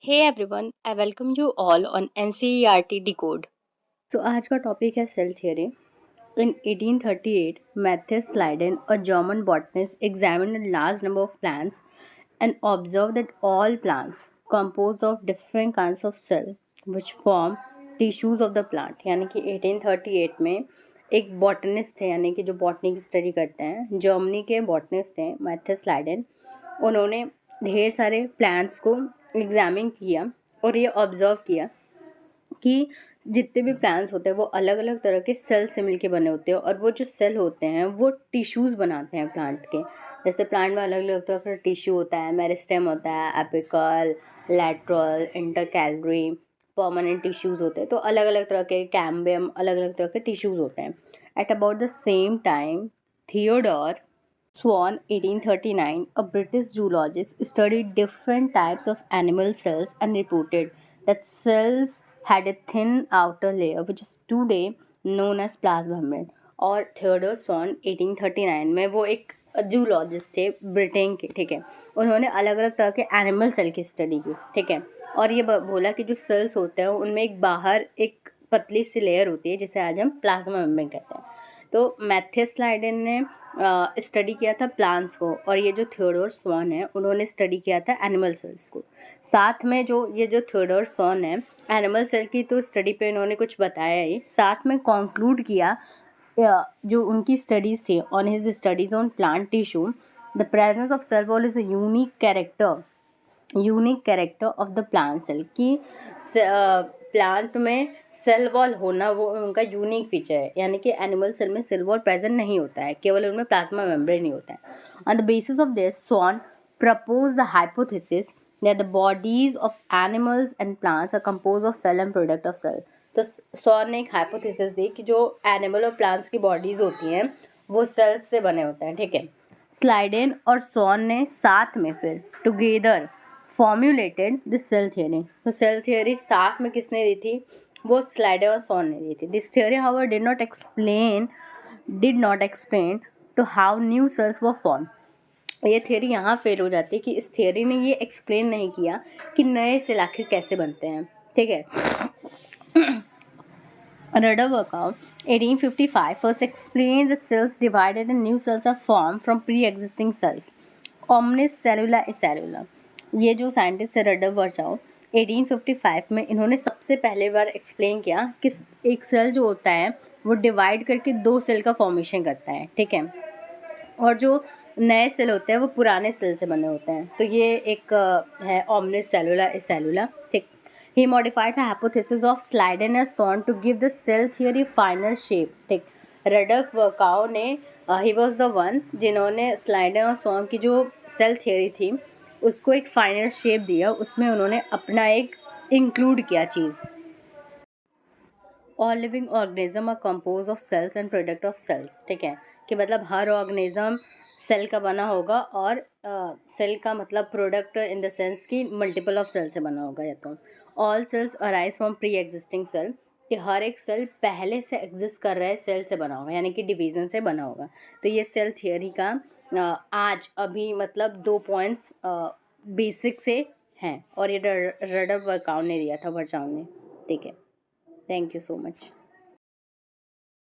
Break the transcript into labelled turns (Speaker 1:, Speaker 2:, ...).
Speaker 1: Hey everyone, I welcome you all on NCERT Decode. So आज का topic है cell theory. In 1838, Matthias Leiden, a German botanist, examined a large number of plants and observed that all plants composed of different kinds of cells which form tissues of the plant. यानी कि 1838 में एक botanist थे, यानी कि जो botany की study करते हैं, जर्मनी के बॉटनिस्ट थे मैथियस लाइडेन. उन्होंने ढेर सारे प्लांट्स को एग्जामिन किया और ये ऑब्जर्व किया कि जितने भी प्लांट्स होते हैं वो अलग अलग तरह के सेल से मिलके बने होते हैं, और वो जो सेल होते हैं वो टिश्यूज़ बनाते हैं प्लांट के. जैसे प्लांट में अलग अलग तरह का टिश्यू होता है, मेरिस्टेम होता है, apical, lateral, intercalary, permanent tissues होते हैं. तो अलग अलग तरह के कैम्बियम, अलग अलग तरह के टिश्यूज़ होते हैं. At about the same time Theodore Swan, 1839, a British zoologist, studied different types of animal cells and reported that cells had a thin outer layer which is today known as plasmamembrane. और Theodore sworn 1839 में वो एक zoologist थे Britain के, ठीक है. उन्होंने अलग अलग तरह के एनिमल सेल की स्टडी की, ठीक है. और ये बोला कि जो सेल्स होते हैं उनमें एक बाहर एक पतली सी लेयर होती है जिसे आज हम प्लाज्मा मेम्ब्रेन कहते हैं. तो मैथियस लाइडेन ने स्टडी किया था प्लांट्स को, और ये जो थियोडोर स्वॉन है उन्होंने स्टडी किया था एनिमल सेल्स को. साथ में जो ये जो थियोडोर स्वॉन है, एनिमल सेल की तो स्टडी पे इन्होंने कुछ बताया ही, साथ में कंक्लूड किया जो उनकी स्टडीज़ थी on his studies on plant tissue. The presence of cell wall is a unique character of the plant cell. की प्लांट में सेल वॉल होना वो उनका यूनिक फीचर है, यानी कि एनिमल सेल में सेल वॉल प्रेजेंट नहीं होता है, केवल उनमें प्लाज्मा मेम्ब्रेन ही होता है. On the basis of this Schwann propose the hypothesis that the bodies of animals and plants are compose of cell and product of cell. तो स्वॉन ने एक हाइपोथेसिस दी कि जो एनिमल और प्लांट्स की बॉडीज होती हैं वो सेल्स से बने होते हैं, ठीक है. स्लाइडेन और स्वॉन ने साथ में फिर टुगेदर फॉर्म्यूलेटेड द सेल थियरी. तो सेल थियरी साथ में किसने दी थी? वो स्लाइडर और सॉन ने दी थी. This theory however did not explain to how new cells were form. ये थियरी यहाँ फेल हो जाती है कि इस थियरी ने ये एक्सप्लेन नहीं किया कि नए सेल आखिर कैसे बनते हैं, ठीक है. Rudder-Virchow, 1855, first explained that cells divided and new cells are formed from pre-existing cells. Omnis cellula is cellula. ये जो साइंटिस्ट है रडर-वर्चाउ 1855 में, इन्होंने सबसे पहले बार एक्सप्लेन किया कि एक सेल जो होता है वो डिवाइड करके दो सेल का फॉर्मेशन करता है, ठीक है. और जो नए सेल होते हैं वो पुराने सेल से बने होते हैं. तो ये एक है ओमनिस सेलुला इज सेलुला, ठीक. He modified the hypothesis of Sladen and Swan to give the cell theory final shape. ठीक. रडल्फ वर्काउ ने ही वॉज द वन जिन्होंने स्लाइडन और सॉन की जो सेल थियरी थी उसको एक फाइनल शेप दिया. उसमें उन्होंने अपना एक इंक्लूड किया चीज़. All living organism are compose of cells and product of cells, ठीक है. कि मतलब हर ऑर्गेनिज्म सेल का बना होगा, और सेल का मतलब प्रोडक्ट इन द सेंस कि मल्टीपल ऑफ सेल से बना होगा. या तो all cells arise from pre existing cell, कि हर एक सेल पहले से एग्जिस्ट कर रहे सेल से बना होगा, यानी कि डिवीज़न से बना होगा. तो ये सेल थियरी का आज अभी मतलब 2 पॉइंट्स बेसिक से हैं, और ये रडर वर्काउ ने दिया था, वर्चाउ ने, ठीक है. Thank you so much.